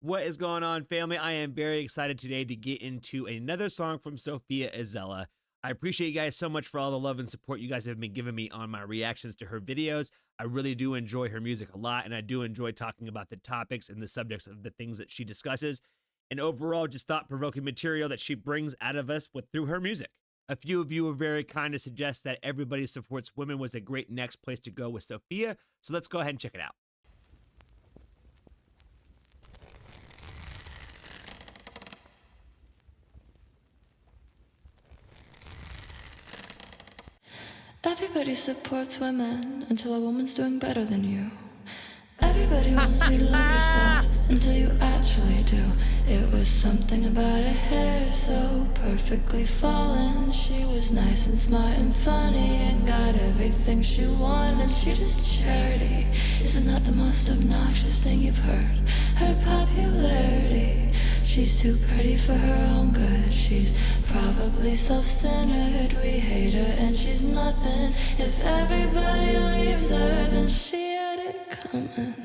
What is going on, family? I am very excited today to get into another song from Sophia Azella. I appreciate you guys so much for all the love and support you guys have been giving me on my reactions to her videos. I really do enjoy her music a lot, and I do enjoy talking about the topics and the subjects of the things that she discusses, and overall just thought-provoking material that she brings out of us through her music. A few of you were very kind to suggest that Everybody Supports Women was a great next place to go with Sophia, so let's go ahead and check it out. Everybody supports women until a woman's doing better than you. Everybody wants you to love yourself until you actually do. It was something about her hair so perfectly fallen. She was nice and smart and funny and got everything she wanted. She just charity. Isn't that the most obnoxious thing you've heard? Her popularity. She's too pretty for her own good. She's probably self-centered. We hate her and she's nothing. If everybody leaves her, then she had it coming.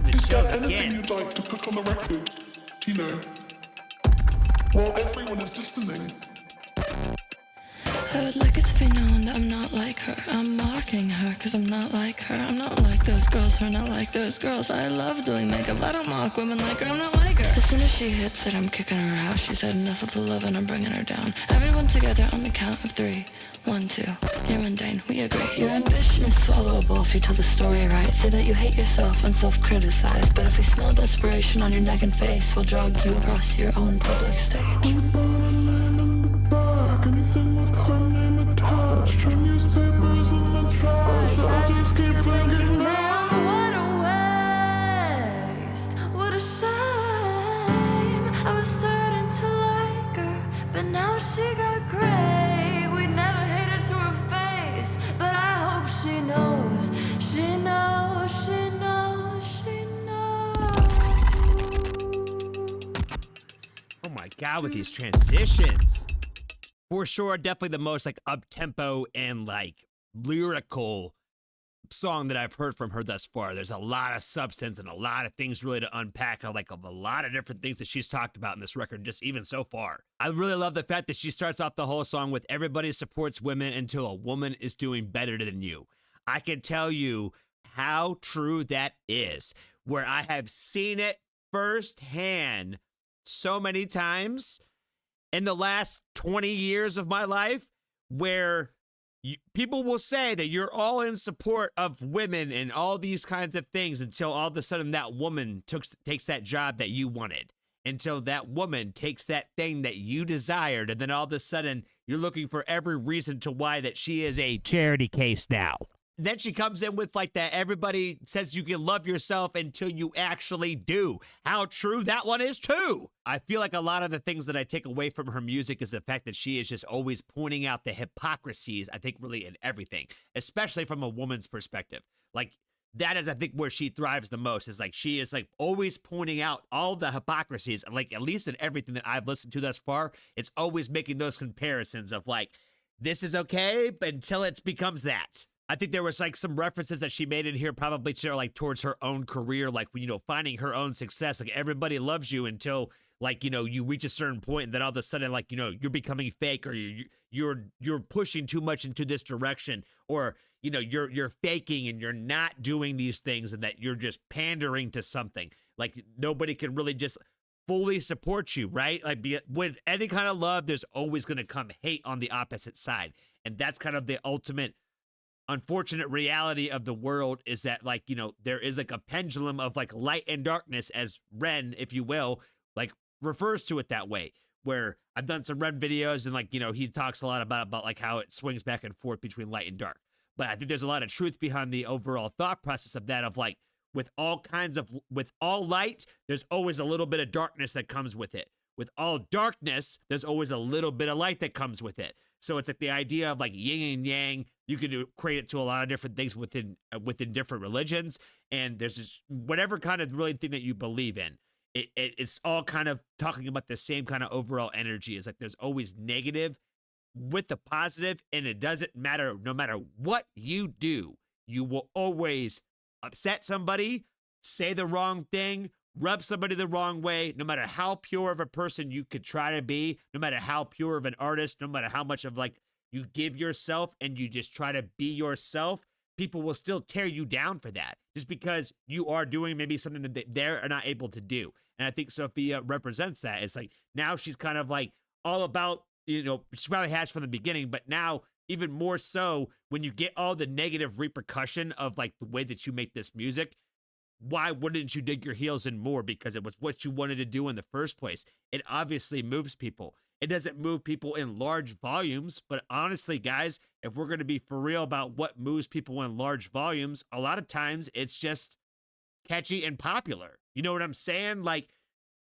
Is there anything you'd like to put on the record? You know, while everyone is listening. I would like it to be known that I'm not like her. I'm mocking her because I'm not like her. I'm not like those girls who are not like those girls. I love doing makeup. I don't mock women like her. I'm not like her. As soon as she hits it, I'm kicking her out. She's had enough of the love and I'm bringing her down. Everyone together on the count of 3. 1, 2. You're mundane. We agree. Your ambition is swallowable if you tell the story right. Say that you hate yourself and self-criticize. But if we smell desperation on your neck and face, we'll jog you across your own public stage. Anything with her name attached, her newspapers in the trash. I just keep thinking now. What a waste, what a shame. I was starting to like her, but now she got gray. We'd never hate her to her face, but I hope she knows, she knows, she knows, she knows. Oh my God, with these transitions. For sure, definitely the most like up-tempo and like lyrical song that I've heard from her thus far. There's a lot of substance and a lot of things really to unpack, like of a lot of different things that she's talked about in this record, just even so far. I really love the fact that she starts off the whole song with "Everybody supports women until a woman is doing better than you." I can tell you how true that is, where I have seen it firsthand so many times in the last 20 years of my life, where people will say that you're all in support of women and all these kinds of things until all of a sudden that woman takes that job that you wanted, until that woman takes that thing that you desired, and then all of a sudden you're looking for every reason to why that she is a charity case now. Then she comes in with like that everybody says you can love yourself until you actually do. How true that one is too. I feel like a lot of the things that I take away from her music is the fact that she is just always pointing out the hypocrisies, I think really in everything, especially from a woman's perspective. Like that is, I think, where she thrives the most, is like she is like always pointing out all the hypocrisies, like at least in everything that I've listened to thus far, it's always making those comparisons of like, this is okay, but until it becomes that. I think there was like some references that she made in here probably to like towards her own career, like, you know, finding her own success. Like everybody loves you until like, you know, you reach a certain point and then all of a sudden, like, you know, you're becoming fake, or you're pushing too much into this direction, or, you know, you're faking and you're not doing these things, and that you're just pandering to something. Like nobody can really just fully support you, right? Like with any kind of love, there's always going to come hate on the opposite side. And that's kind of the ultimate unfortunate reality of the world, is that, like, you know, there is like a pendulum of like light and darkness, as Ren, if you will, like refers to it that way, where I've done some Ren videos and like, you know, he talks a lot about like how it swings back and forth between light and dark. But I think there's a lot of truth behind the overall thought process of that, of like, with all light, there's always a little bit of darkness that comes with it. With all darkness, there's always a little bit of light that comes with it. So it's like the idea of like yin and yang, You can create it to a lot of different things within different religions, and there's this whatever kind of really thing that you believe in. It's all kind of talking about the same kind of overall energy. It's like there's always negative with the positive, and it doesn't matter. No matter what you do, you will always upset somebody, say the wrong thing, rub somebody the wrong way. No matter how pure of a person you could try to be, no matter how pure of an artist, no matter how much of like you give yourself and you just try to be yourself, people will still tear you down for that just because you are doing maybe something that they're not able to do. And I think Sophia represents that. It's like now she's kind of like all about, you know, she probably has from the beginning, but now even more so when you get all the negative repercussion of like the way that you make this music, why wouldn't you dig your heels in more? Because it was what you wanted to do in the first place. It obviously moves people. It doesn't move people in large volumes, but honestly, guys, if we're going to be for real about what moves people in large volumes, a lot of times it's just catchy and popular. You know what I'm saying? Like,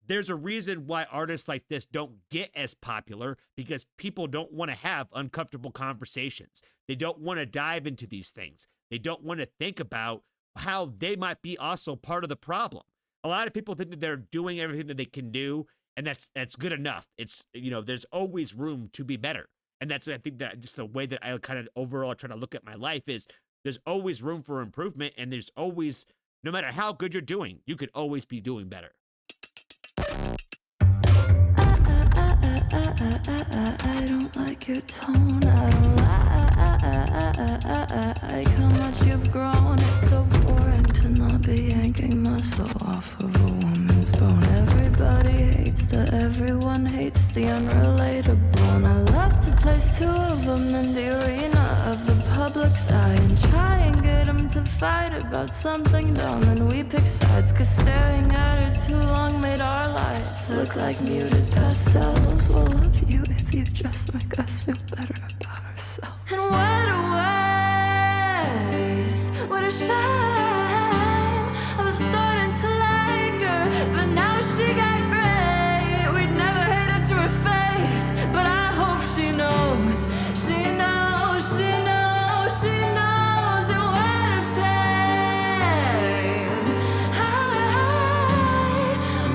there's a reason why artists like this don't get as popular, because people don't want to have uncomfortable conversations. They don't want to dive into these things. They don't want to think about how they might be also part of the problem. A lot of people think that they're doing everything that they can do, and that's good enough. It's, you know, there's always room to be better. And that's, I think, that just the way that I kind of overall try to look at my life is there's always room for improvement, and there's always, no matter how good you're doing, you could always be doing better. I don't like your tone. I don't like how much you've grown. It's so boring to not be yanking muscle off of a woman's bone. Everybody hates the everyone hates the unrelatable. And I love to place two of them in the arena of the public's eye and try and get them to fight about something dumb. And we pick sides, cause staring at it too long made our life look like muted pastels. We'll love you if you just make us feel better about ourselves. And what a waste, what a shame. I was starting to like her, but now she got great. We'd never hate her to her face, but I hope she knows, she knows, she knows, she knows. And what a pain.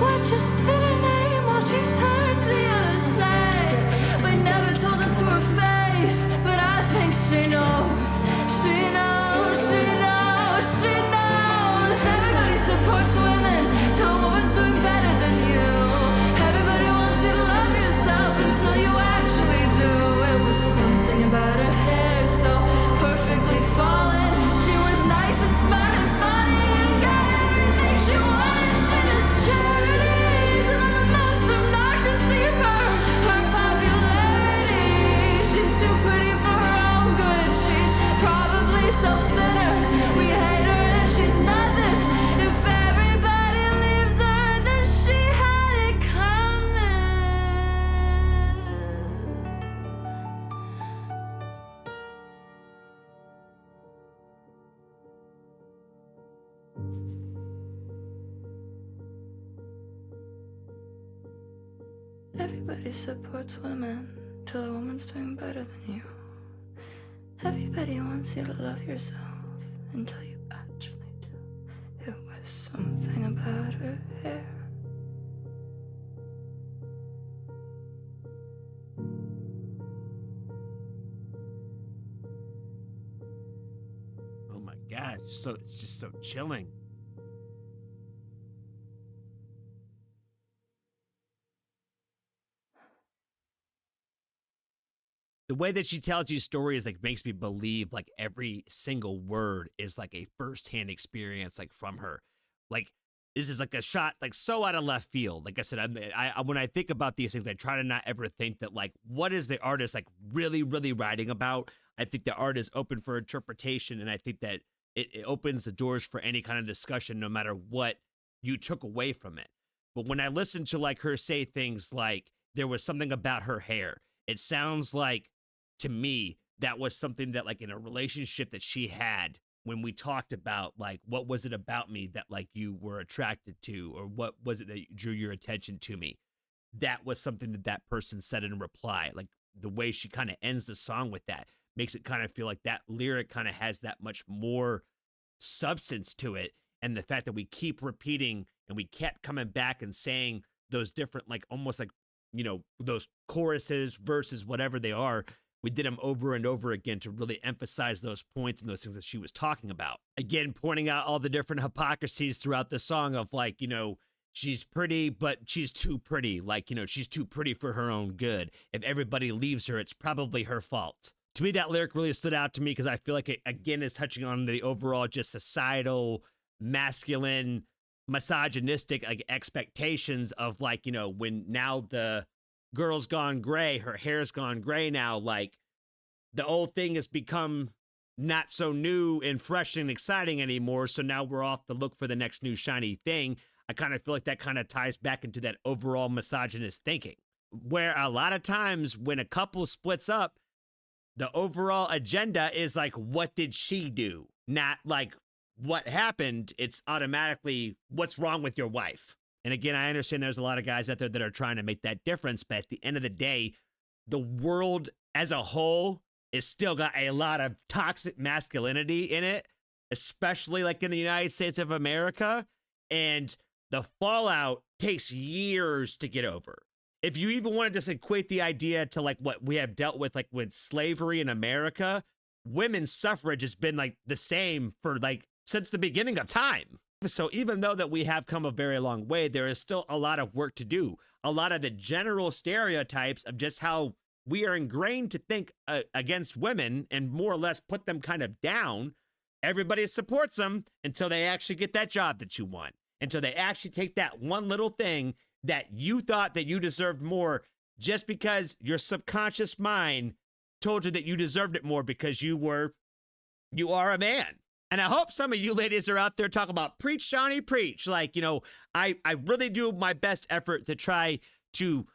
What just spit her name while she's turned the other side. We never told her to her face, but I think she knows, she knows, she knows, she knows. Everybody supports women till a woman's doing better than you. Everybody wants you to love yourself until you actually do. It was something about her hair so perfectly fallen. She was nice and smart and funny and got everything she wanted. She just charities and then the most obnoxious thing about her popularity. She's too pretty for her own good. She's probably self-centered. We hate her and she's nothing. If everybody leaves her, then she had it coming. Everybody supports women till a woman's doing better than you. Everybody wants you to love yourself until you actually do. It was something about her hair. Oh my God, it's just so chilling. The way that she tells you stories like makes me believe like every single word is like a firsthand experience like from her. Like this is like a shot like so out of left field. Like I said, I when I think about these things, I try to not ever think that like what is the artist like really writing about. I think the art is open for interpretation, and I think that it opens the doors for any kind of discussion, no matter what you took away from it. But when I listen to like her say things like there was something about her hair, it sounds like to me that was something that like in a relationship that she had when we talked about like what was it about me that like you were attracted to, or what was it that drew your attention to me. That was something that person said in reply. Like the way she kind of ends the song with that makes it kind of feel like that lyric kind of has that much more substance to it. And the fact that we keep repeating and we kept coming back and saying those different, like almost like, you know, those choruses, verses, whatever they are, we did them over and over again to really emphasize those points and those things that she was talking about. Again, pointing out all the different hypocrisies throughout the song of like, you know, she's pretty, but she's too pretty. Like, you know, she's too pretty for her own good. If everybody leaves her, it's probably her fault. To me, that lyric really stood out to me because I feel like it, again, is touching on the overall just societal, masculine, misogynistic like expectations of like, you know, when now the girl's gone gray, her hair's gone gray now, like the old thing has become not so new and fresh and exciting anymore. So now we're off to look for the next new shiny thing. I kind of feel like that kind of ties back into that overall misogynist thinking, where a lot of times when a couple splits up, the overall agenda is like, what did she do? Not like what happened. It's automatically what's wrong with your wife. And again, I understand there's a lot of guys out there that are trying to make that difference, but at the end of the day, the world as a whole is still got a lot of toxic masculinity in it, especially like in the United States of America. And the fallout takes years to get over. If you even want to just equate the idea to like what we have dealt with, like with slavery in America, women's suffrage has been like the same for like since the beginning of time. So even though that we have come a very long way, there is still a lot of work to do. A lot of the general stereotypes of just how we are ingrained to think against women and more or less put them kind of down. Everybody supports them until they actually get that job that you want, until they actually take that one little thing that you thought that you deserved more just because your subconscious mind told you that you deserved it more because you are a man. And I hope some of you ladies are out there talking about preach, Johnny, preach. Like, you know, I really do my best effort to try to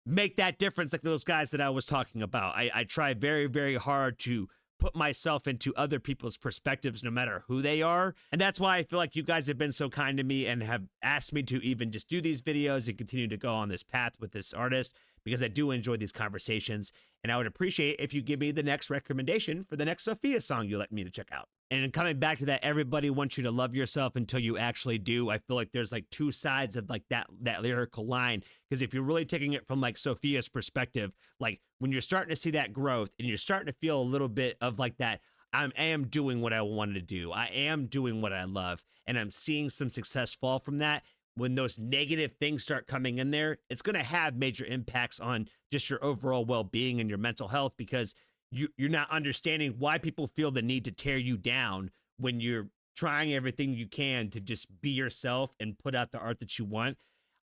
make that difference like those guys that I was talking about. I try very, very hard to put myself into other people's perspectives no matter who they are. And that's why I feel like you guys have been so kind to me and have asked me to even just do these videos and continue to go on this path with this artist, because I do enjoy these conversations. And I would appreciate if you give me the next recommendation for the next Sophia song you'd like me to check out. And coming back to that, everybody wants you to love yourself until you actually do. I feel like there's like two sides of like that lyrical line. Because if you're really taking it from like Sophia's perspective, like when you're starting to see that growth and you're starting to feel a little bit of like that, I am doing what I wanted to do. I am doing what I love. And I'm seeing some success fall from that. When those negative things start coming in there, it's going to have major impacts on just your overall well-being and your mental health, because you're not understanding why people feel the need to tear you down when you're trying everything you can to just be yourself and put out the art that you want.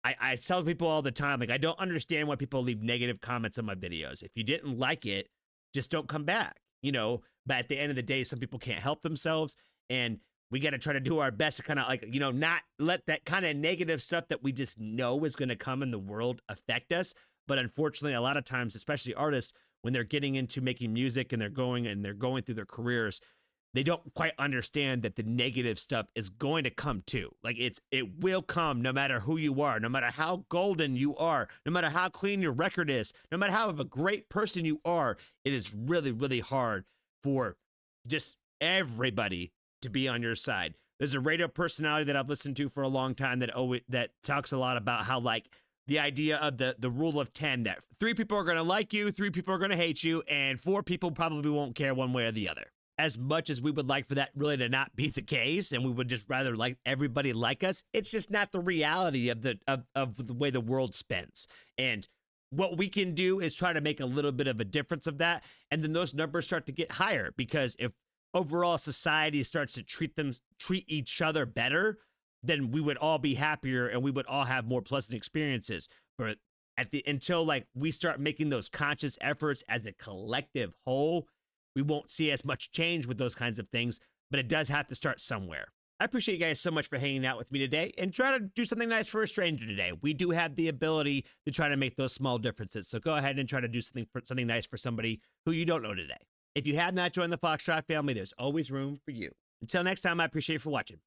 I tell people all the time, like, I don't understand why people leave negative comments on my videos. If you didn't like it, just don't come back, you know? But at the end of the day, some people can't help themselves, and we got to try to do our best to kind of like, you know, not let that kind of negative stuff that we just know is going to come in the world affect us. But unfortunately, a lot of times, especially artists, when they're getting into making music and they're going through their careers, they don't quite understand that the negative stuff is going to come too. Like it will come no matter who you are, no matter how golden you are, no matter how clean your record is, no matter how of a great person you are. It is really, really hard for just everybody to be on your side. There's a radio personality that I've listened to for a long time that talks a lot about how like the idea of the rule of 10, that 3 people are going to like you, 3 people are going to hate you, and 4 people probably won't care one way or the other. As much as we would like for that really to not be the case, and we would just rather like everybody like us, it's just not the reality of the way the world spins. And what we can do is try to make a little bit of a difference of that, and then those numbers start to get higher, because if overall society starts to treat each other better, then we would all be happier and we would all have more pleasant experiences. But until like we start making those conscious efforts as a collective whole, we won't see as much change with those kinds of things, but it does have to start somewhere. I appreciate you guys so much for hanging out with me today and try to do something nice for a stranger today. We do have the ability to try to make those small differences. So go ahead and try to do something nice for somebody who you don't know today. If you have not joined the Foxtrot family, there's always room for you. Until next time, I appreciate you for watching.